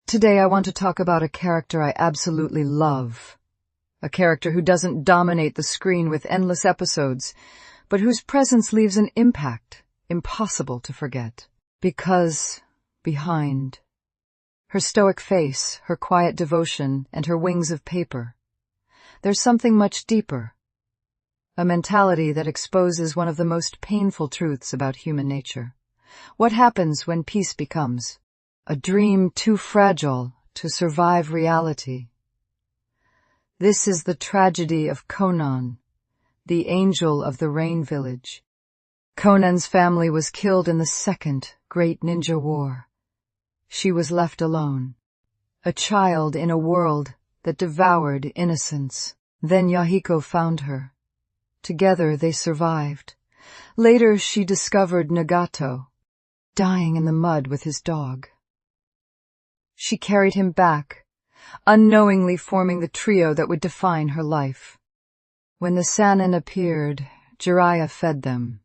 Today I want to talk about a character I absolutely love. A character who doesn't dominate the screen with endless episodes, but whose presence leaves an impact impossible to forget. Because behind her stoic face, her quiet devotion, and her wings of paper, there's something much deeper. A mentality that exposes one of the most painful truths about human nature. What happens when peace becomes a dream too fragile to survive reality? This is the tragedy of Conan, the angel of the Rain Village. Conan's family was killed in the Second Great Ninja War. She was left alone, a child in a world that devoured innocence. Then Yahiko found her. Together they survived. Later she discovered Nagato, dying in the mud with his dog. She carried him back, unknowingly forming the trio that would define her life. When the Sannin appeared, Jiraiya fed them.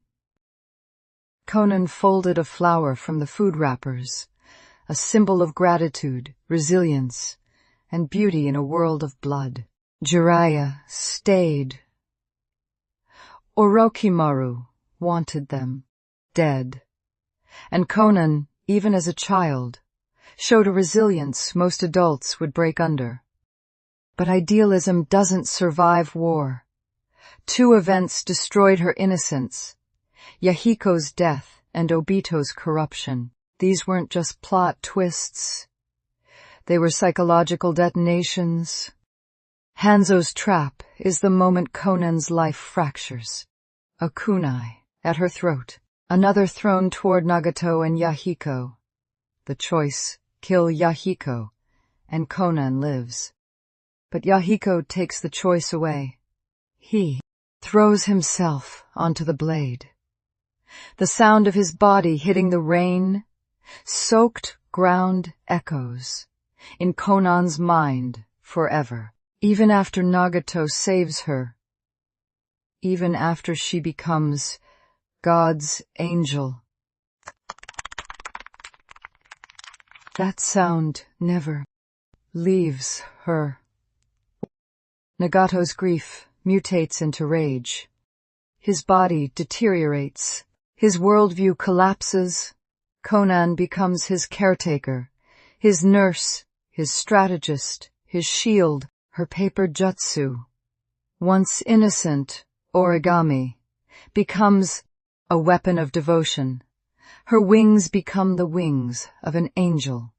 Conan folded a flower from the food wrappers, a symbol of gratitude, resilience, and beauty in a world of blood. Jiraiya stayed. Orochimaru wanted them dead. And Conan, even as a child, showed a resilience most adults would break under. But idealism doesn't survive war. Two events destroyed her innocence: Yahiko's death and Obito's corruption. These weren't just plot twists. They were psychological detonations. Hanzo's trap is the moment Conan's life fractures. A kunai at her throat, another thrown toward Nagato and Yahiko. The choice: kill Yahiko, and Conan lives. But Yahiko takes the choice away. He throws himself onto the blade. The sound of his body hitting the rain-soaked ground echoes in Conan's mind forever. Even after Nagato saves her, even after she becomes God's angel, that sound never leaves her. Nagato's grief mutates into rage. His body deteriorates. His worldview collapses. Conan becomes his caretaker, his nurse, his strategist, his shield. Her paper jutsu, once innocent origami, becomes a weapon of devotion. Her wings become the wings of an angel,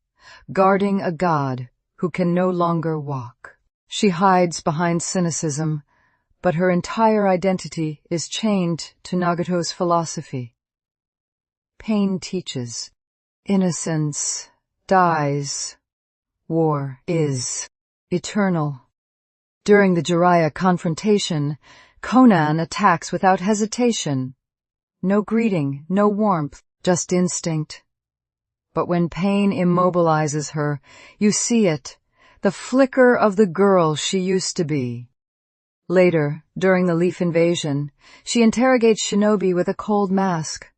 guarding a god who can no longer walk. She hides behind cynicism, but her entire identity is chained to Nagato's philosophy. Pain teaches. Innocence dies. War is eternal. During the Jiraiya confrontation, Conan attacks without hesitation. No greeting, no warmth, just instinct. But when pain immobilizes her, you see it, the flicker of the girl she used to be. Later, during the Leaf invasion, she interrogates Shinobi with a cold mask.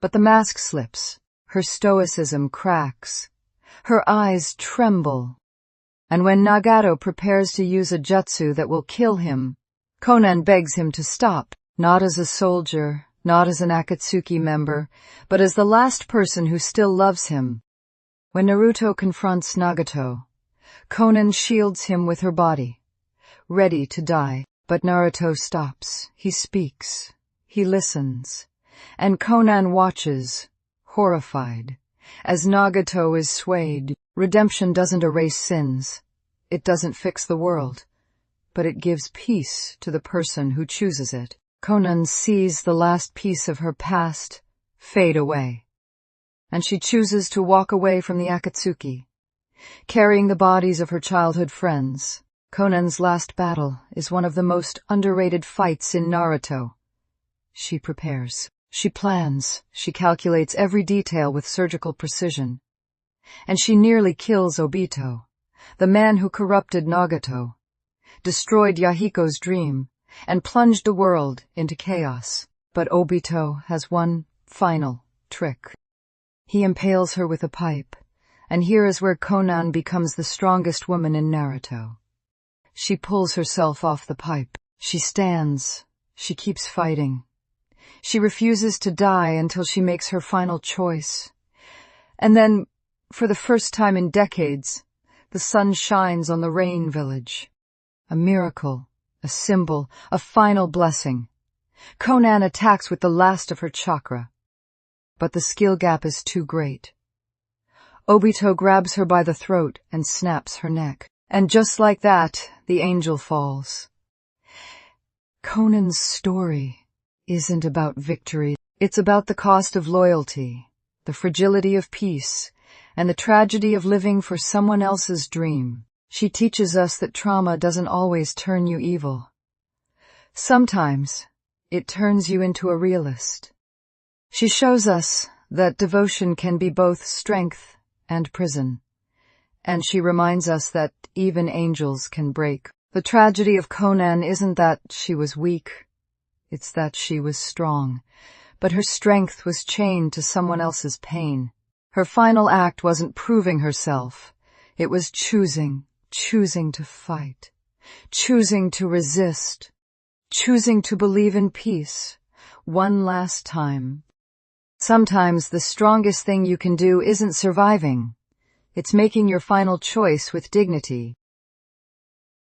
But the mask slips, her stoicism cracks, her eyes tremble. And when Nagato prepares to use a jutsu that will kill him, Conan begs him to stop, not as a soldier, not as an Akatsuki member, but as the last person who still loves him. When Naruto confronts Nagato, Conan shields him with her body, ready to die. But Naruto stops. He speaks. He listens. And Conan watches, horrified, as Nagato is swayed. Redemption doesn't erase sins. It doesn't fix the world. But it gives peace to the person who chooses it. Conan sees the last piece of her past fade away. And she chooses to walk away from the Akatsuki, carrying the bodies of her childhood friends. Conan's last battle is one of the most underrated fights in Naruto. She prepares. She plans. She calculates every detail with surgical precision. And she nearly kills Obito, the man who corrupted Nagato, destroyed Yahiko's dream, and plunged the world into chaos. But Obito has one final trick. He impales her with a pipe, And here is where Conan becomes the strongest woman in Naruto. She pulls herself off the pipe. She stands. She keeps fighting. She refuses to die until she makes her final choice. And then, for the first time in decades, the sun shines on the Rain Village. A miracle, a symbol, a final blessing. Conan attacks with the last of her chakra. But the skill gap is too great. Obito grabs her by the throat and snaps her neck. And just like that, the angel falls. Conan's story isn't about victory. It's about the cost of loyalty, the fragility of peace, and the tragedy of living for someone else's dream. She teaches us that trauma doesn't always turn you evil. Sometimes, it turns you into a realist. She shows us that devotion can be both strength and prison. And she reminds us that even angels can break. The tragedy of Conan isn't that she was weak. It's that she was strong. But her strength was chained to someone else's pain. Her final act wasn't proving herself. It was choosing to fight, choosing to resist, choosing to believe in peace, one last time. Sometimes the strongest thing you can do isn't surviving. It's making your final choice with dignity.